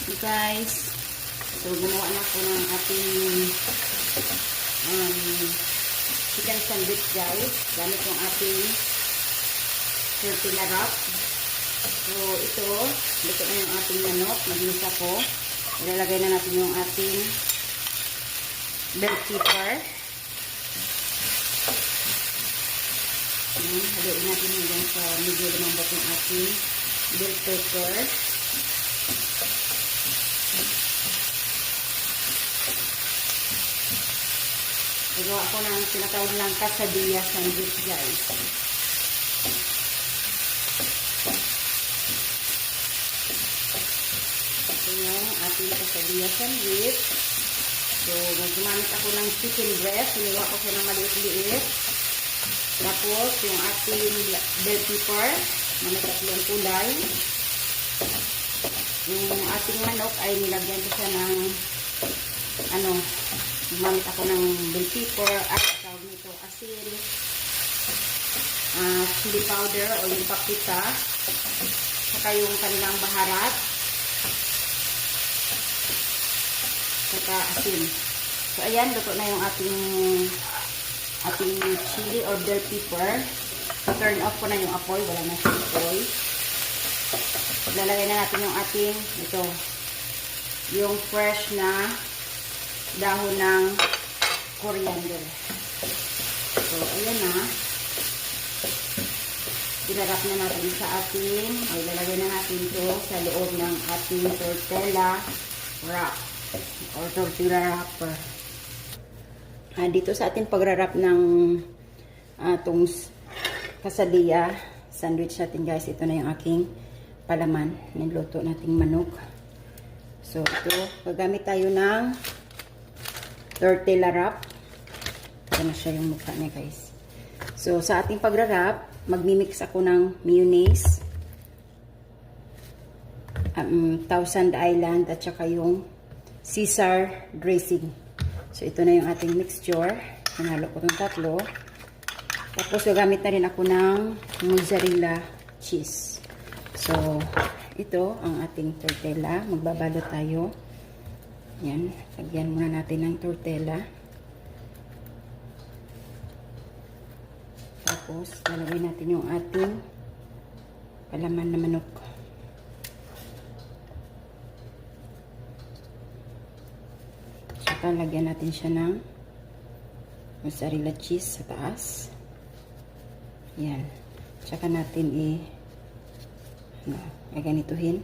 So guys, so gumawa na ako ng ating chicken sandwich guys. Gamit yung ating tortilla wrap. So ito, luto na yung ating manok. Mag-inisa ko. Ilalagay na natin yung ating bell pepper. Haluin natin hanggang sa medyo lumambot yung ating bell pepper. Nagawa ko ng tinatawag lang quesadilla sandwich guys. Ito yung ating quesadilla sandwich. So, gumamit ako ng chicken breast. Hiniwa ko siya ng maliit-liit. Tapos, yung ating bell pepper na may tatlong kulay. Yung ating manok ay nilagyan ko siya ng gumamit ako ng bell pepper at tawag nito asin, chili powder o yung paprika, saka yung kanilang baharat, saka asin. So ayan, luto na yung ating chili or bell pepper. Turn off ko na yung apoy, wala na siyang apoy. Lalagay na natin yung ating yung fresh na dahon ng coriander. So, ayan na. Ilarap na natin sa ating, ilalagay na natin ito sa loob ng ating tortilla wrap or tortilla wrapper. Dito sa ating pagrarap ng itong quesadilla sandwich natin guys, ito na yung aking palaman. Niluto nating manok. So, ito, gagamit tayo ng tortilla wrap. Ito na siya yung mukha niya guys. So, sa ating pagrarap, magmimix ako ng mayonnaise, Thousand Island, at saka yung Caesar dressing. So, ito na yung ating mixture. Hinalo ko itong tatlo. Tapos, gagamit na rin ako ng mozzarella cheese. So, ito ang ating tortilla. Magbabalot tayo. Yan. Lagyan muna natin ng tortilla. Tapos, lalagay natin yung ating palaman na manok. Saka, lagyan natin siya ng mozzarella cheese sa taas. Yan. Saka natin ganituhin.